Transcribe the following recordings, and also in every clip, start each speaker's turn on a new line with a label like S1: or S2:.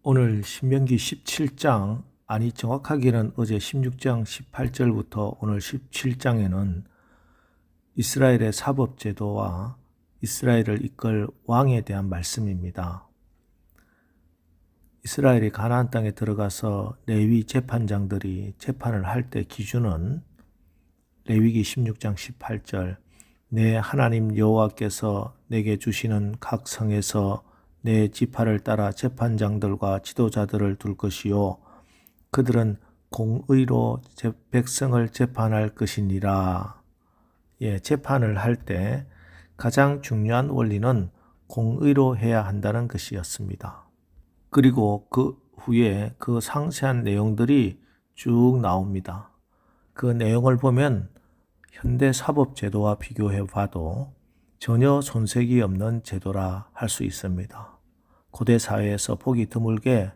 S1: 오늘 신명기 17장, 아니 정확하게는 어제 16장 18절부터 오늘 17장에는 이스라엘의 사법제도와 이스라엘을 이끌 왕에 대한 말씀입니다. 이스라엘이 가나안 땅에 들어가서 레위 재판장들이 재판을 할 때 기준은 레위기 16장 18절, 내 하나님 여호와께서 내게 주시는 각 성에서 내 지파를 따라 재판장들과 지도자들을 둘 것이요 그들은 공의로 백성을 재판할 것이니라. 재판을 할 때 가장 중요한 원리는 공의로 해야 한다는 것이었습니다. 그리고 그 후에 그 상세한 내용들이 쭉 나옵니다. 그 내용을 보면 현대 사법제도와 비교해 봐도 전혀 손색이 없는 제도라 할 수 있습니다. 고대 사회에서 보기 드물게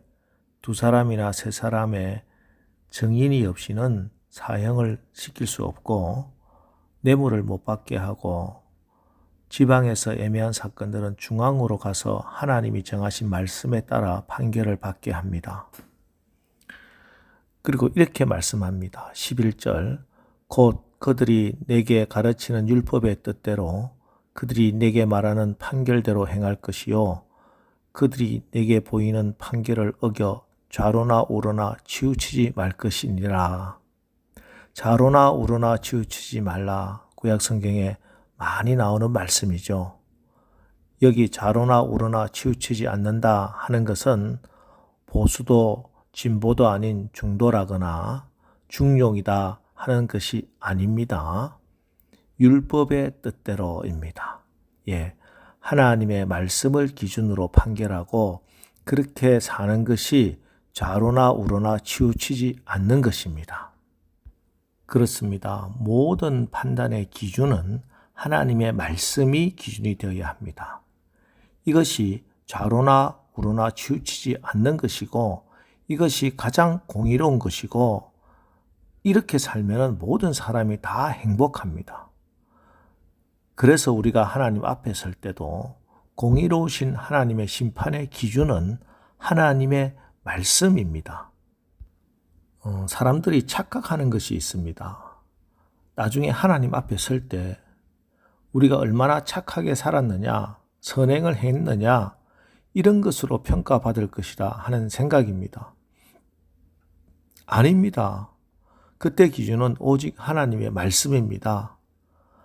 S1: 두 사람이나 세 사람의 증인이 없이는 사형을 시킬 수 없고 뇌물을 못 받게 하고 지방에서 애매한 사건들은 중앙으로 가서 하나님이 정하신 말씀에 따라 판결을 받게 합니다. 그리고 이렇게 말씀합니다. 11절, 곧 그들이 내게 가르치는 율법의 뜻대로 그들이 내게 말하는 판결대로 행할 것이요 그들이 내게 보이는 판결을 어겨 좌로나 우로나 치우치지 말 것이니라. 좌로나 우로나 치우치지 말라. 구약 성경에 많이 나오는 말씀이죠. 여기 좌로나 우로나 치우치지 않는다 하는 것은 보수도 진보도 아닌 중도라거나 중용이다 하는 것이 아닙니다. 율법의 뜻대로입니다. 하나님의 말씀을 기준으로 판결하고 그렇게 사는 것이 좌로나 우로나 치우치지 않는 것입니다. 그렇습니다. 모든 판단의 기준은 하나님의 말씀이 기준이 되어야 합니다. 이것이 좌로나 우로나 치우치지 않는 것이고 이것이 가장 공의로운 것이고 이렇게 살면 모든 사람이 다 행복합니다. 그래서 우리가 하나님 앞에 설 때도 공의로우신 하나님의 심판의 기준은 하나님의 말씀입니다. 사람들이 착각하는 것이 있습니다. 나중에 하나님 앞에 설 때 우리가 얼마나 착하게 살았느냐, 선행을 했느냐 이런 것으로 평가받을 것이라 하는 생각입니다. 아닙니다. 그때 기준은 오직 하나님의 말씀입니다.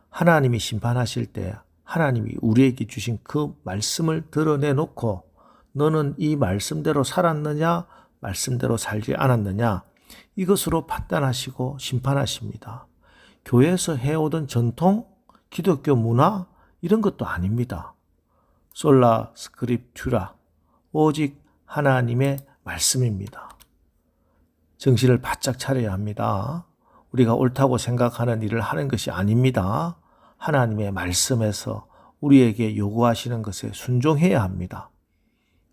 S1: 하나님이 심판하실 때 하나님이 우리에게 주신 그 말씀을 드러내놓고 너는 이 말씀대로 살았느냐 말씀대로 살지 않았느냐 이것으로 판단하시고 심판하십니다. 교회에서 해오던 전통, 기독교 문화 이런 것도 아닙니다. 솔라 스크립투라 오직 하나님의 말씀입니다. 정신을 바짝 차려야 합니다. 우리가 옳다고 생각하는 일을 하는 것이 아닙니다. 하나님의 말씀에서 우리에게 요구하시는 것에 순종해야 합니다.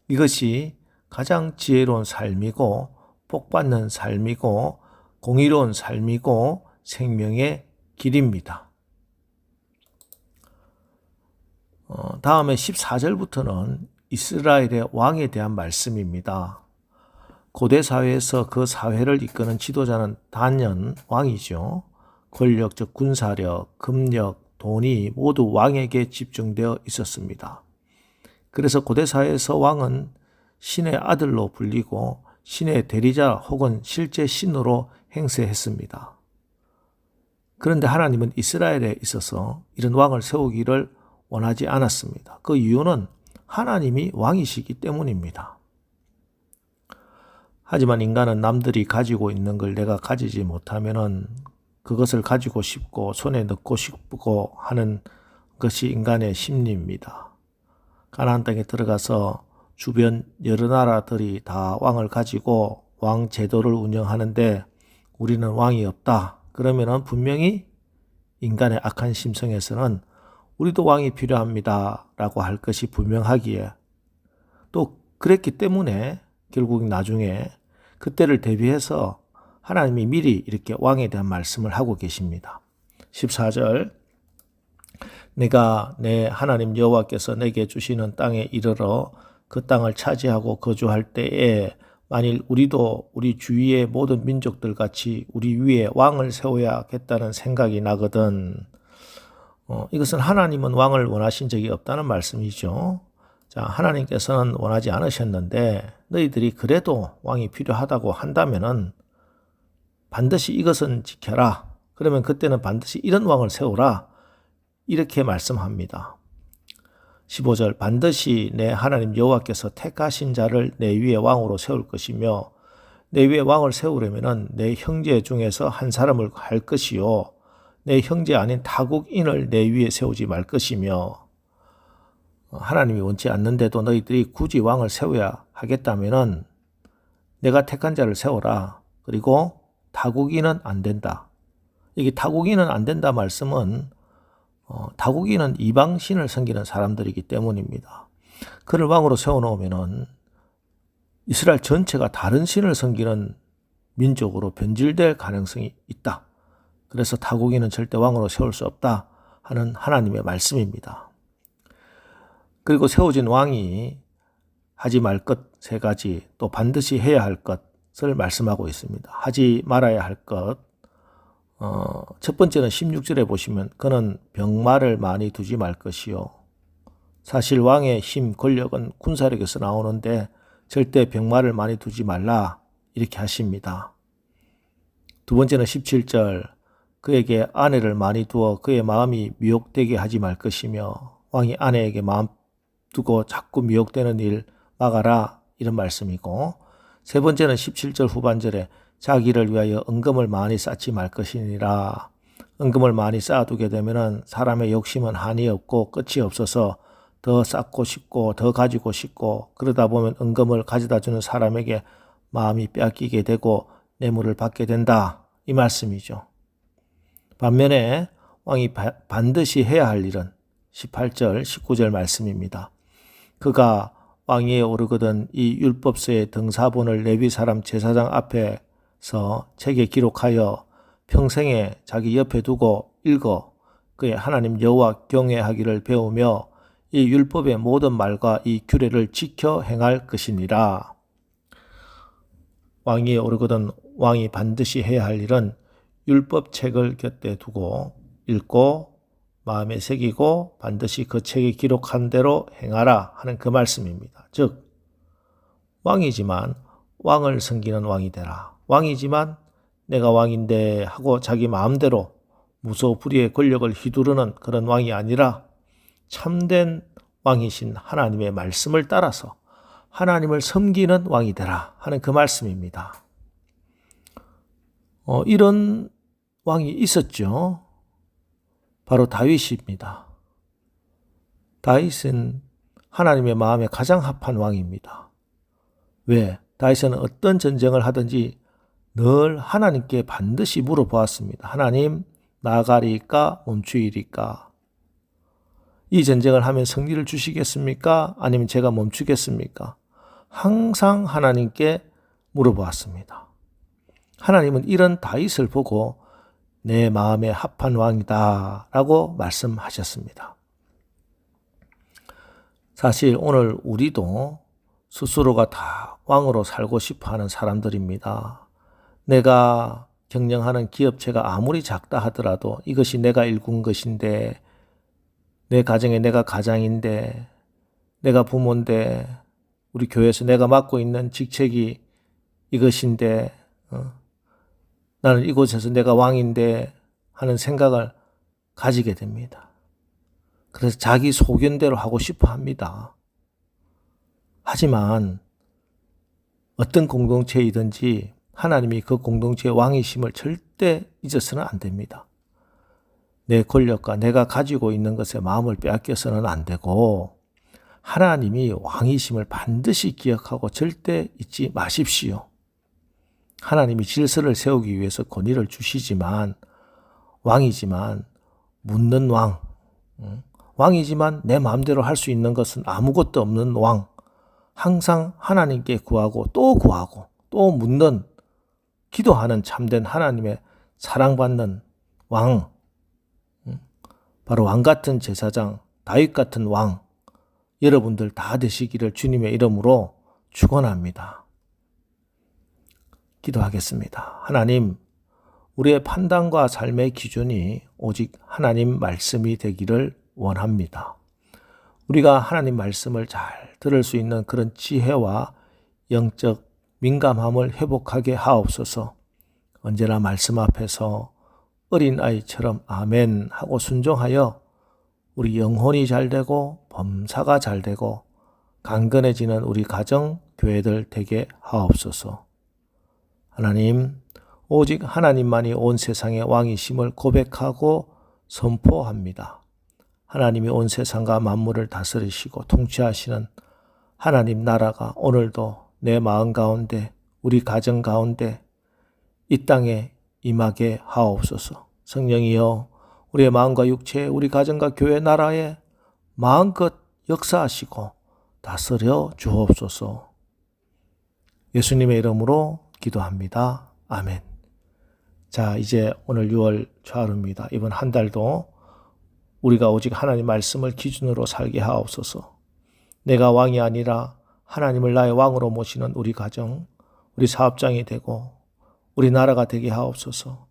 S1: 이것이 가장 지혜로운 삶이고 복받는 삶이고 공의로운 삶이고 생명의 길입니다. 다음에 14절부터는 이스라엘의 왕에 대한 말씀입니다. 고대 사회에서 그 사회를 이끄는 지도자는 단연 왕이죠. 권력, 즉 군사력, 금력, 돈이 모두 왕에게 집중되어 있었습니다. 그래서 고대 사회에서 왕은 신의 아들로 불리고 신의 대리자 혹은 실제 신으로 행세했습니다. 그런데 하나님은 이스라엘에 있어서 이런 왕을 세우기를 원하지 않았습니다. 그 이유는 하나님이 왕이시기 때문입니다. 하지만 인간은 남들이 가지고 있는 걸 내가 가지지 못하면은 그것을 가지고 싶고 손에 넣고 싶고 하는 것이 인간의 심리입니다. 가나안 땅에 들어가서 주변 여러 나라들이 다 왕을 가지고 왕 제도를 운영하는데 우리는 왕이 없다. 그러면은 분명히 인간의 악한 심성에서는 우리도 왕이 필요합니다 라고 할 것이 분명하기에 또 그랬기 때문에 결국 나중에 그때를 대비해서 하나님이 미리 이렇게 왕에 대한 말씀을 하고 계십니다. 14절, 내가 내 하나님 여호와께서 내게 주시는 땅에 이르러 그 땅을 차지하고 거주할 때에 만일 우리도 우리 주위의 모든 민족들 같이 우리 위에 왕을 세워야겠다는 생각이 나거든. 이것은 하나님은 왕을 원하신 적이 없다는 말씀이죠. 자, 하나님께서는 원하지 않으셨는데 너희들이 그래도 왕이 필요하다고 한다면은 반드시 이것은 지켜라. 그러면 그때는 반드시 이런 왕을 세우라. 이렇게 말씀합니다. 15절 반드시 내 하나님 여호와께서 택하신 자를 내 위에 왕으로 세울 것이며 내 위에 왕을 세우려면은 내 형제 중에서 한 사람을 할 것이요 내 형제 아닌 타국인을 내 위에 세우지 말 것이며 하나님이 원치 않는데도 너희들이 굳이 왕을 세워야 하겠다면은 내가 택한 자를 세워라. 그리고 타국인은 안 된다. 이게 타국인은 안 된다 말씀은 타국인은 이방신을 섬기는 사람들이기 때문입니다. 그를 왕으로 세워놓으면은 이스라엘 전체가 다른 신을 섬기는 민족으로 변질될 가능성이 있다. 그래서 타국인은 절대 왕으로 세울 수 없다 하는 하나님의 말씀입니다. 그리고 세워진 왕이 하지 말 것 세 가지 또 반드시 해야 할 것을 말씀하고 있습니다. 하지 말아야 할 것. 첫 번째는 16절에 보시면 그는 병마를 많이 두지 말 것이요. 사실 왕의 힘, 권력은 군사력에서 나오는데 절대 병마를 많이 두지 말라 이렇게 하십니다. 두 번째는 17절 그에게 아내를 많이 두어 그의 마음이 미혹되게 하지 말 것이며 왕이 아내에게 마음 두고 자꾸 미혹되는 일 막아라 이런 말씀이고 세 번째는 17절 후반절에 자기를 위하여 은금을 많이 쌓지 말 것이니라. 은금을 많이 쌓아두게 되면 사람의 욕심은 한이 없고 끝이 없어서 더 쌓고 싶고 더 가지고 싶고 그러다 보면 은금을 가져다 주는 사람에게 마음이 빼앗기게 되고 뇌물을 받게 된다. 이 말씀이죠. 반면에 왕이 반드시 해야 할 일은 18절, 19절 말씀입니다. 그가 왕위에 오르거든 이 율법서의 등사본을 레위 사람 제사장 앞에서 책에 기록하여 평생에 자기 옆에 두고 읽어 그의 하나님 여호와 경외하기를 배우며 이 율법의 모든 말과 이 규례를 지켜 행할 것이니라. 왕위에 오르거든 왕이 반드시 해야 할 일은 율법책을 곁에 두고 읽고 마음에 새기고 반드시 그 책에 기록한 대로 행하라 하는 그 말씀입니다. 즉 왕이지만 왕을 섬기는 왕이 되라. 왕이지만 내가 왕인데 하고 자기 마음대로 무소불위의 권력을 휘두르는 그런 왕이 아니라 참된 왕이신 하나님의 말씀을 따라서 하나님을 섬기는 왕이 되라 하는 그 말씀입니다. 이런 왕이 있었죠. 바로 다윗입니다. 다윗은 하나님의 마음에 가장 합한 왕입니다. 왜? 다윗은 어떤 전쟁을 하든지 늘 하나님께 반드시 물어보았습니다. 하나님, 나아가리까 멈추이리까? 이 전쟁을 하면 승리를 주시겠습니까? 아니면 제가 멈추겠습니까? 항상 하나님께 물어보았습니다. 하나님은 이런 다윗을 보고 내 마음에 합한 왕이다 라고 말씀하셨습니다. 사실 오늘 우리도 스스로가 다 왕으로 살고 싶어 하는 사람들입니다. 내가 경영하는 기업체가 아무리 작다 하더라도 이것이 내가 일군 것인데 내 가정에 내가 가장인데 내가 부모인데 우리 교회에서 내가 맡고 있는 직책이 이것인데 나는 이곳에서 내가 왕인데 하는 생각을 가지게 됩니다. 그래서 자기 소견대로 하고 싶어 합니다. 하지만 어떤 공동체이든지 하나님이 그 공동체의 왕이심을 절대 잊어서는 안 됩니다. 내 권력과 내가 가지고 있는 것에 마음을 빼앗겨서는 안 되고 하나님이 왕이심을 반드시 기억하고 절대 잊지 마십시오. 하나님이 질서를 세우기 위해서 권위를 주시지만 왕이지만 묻는 왕, 왕이지만 내 마음대로 할 수 있는 것은 아무것도 없는 왕, 항상 하나님께 구하고 또 묻는 기도하는 참된 하나님의 사랑받는 왕, 바로 왕 같은 제사장, 다윗 같은 왕, 여러분들 다 되시기를 주님의 이름으로 축원합니다. 기도하겠습니다. 하나님, 우리의 판단과 삶의 기준이 오직 하나님 말씀이 되기를 원합니다. 우리가 하나님 말씀을 잘 들을 수 있는 그런 지혜와 영적 민감함을 회복하게 하옵소서. 언제나 말씀 앞에서 어린아이처럼 아멘 하고 순종하여 우리 영혼이 잘 되고 범사가 잘 되고 강건해지는 우리 가정, 교회들 되게 하옵소서. 하나님, 오직 하나님만이 온 세상의 왕이심을 고백하고 선포합니다. 하나님이 온 세상과 만물을 다스리시고 통치하시는 하나님 나라가 오늘도 내 마음 가운데, 우리 가정 가운데 이 땅에 임하게 하옵소서. 성령이여, 우리의 마음과 육체, 우리 가정과 교회 나라에 마음껏 역사하시고 다스려 주옵소서. 예수님의 이름으로 기도합니다. 아멘. 자, 이제 오늘 6월 초하루입니다. 이번 한 달도 우리가 오직 하나님 말씀을 기준으로 살게 하옵소서. 내가 왕이 아니라 하나님을 나의 왕으로 모시는 우리 가정, 우리 사업장이 되고 우리 나라가 되게 하옵소서.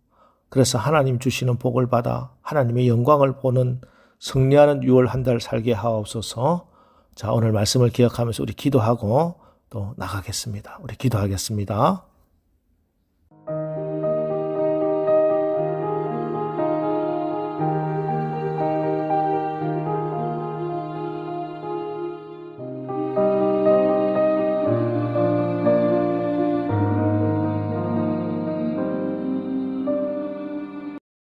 S1: 그래서 하나님 주시는 복을 받아 하나님의 영광을 보는 승리하는 6월 한 달 살게 하옵소서. 자, 오늘 말씀을 기억하면서 우리 기도하고 또 나가겠습니다. 우리 기도하겠습니다.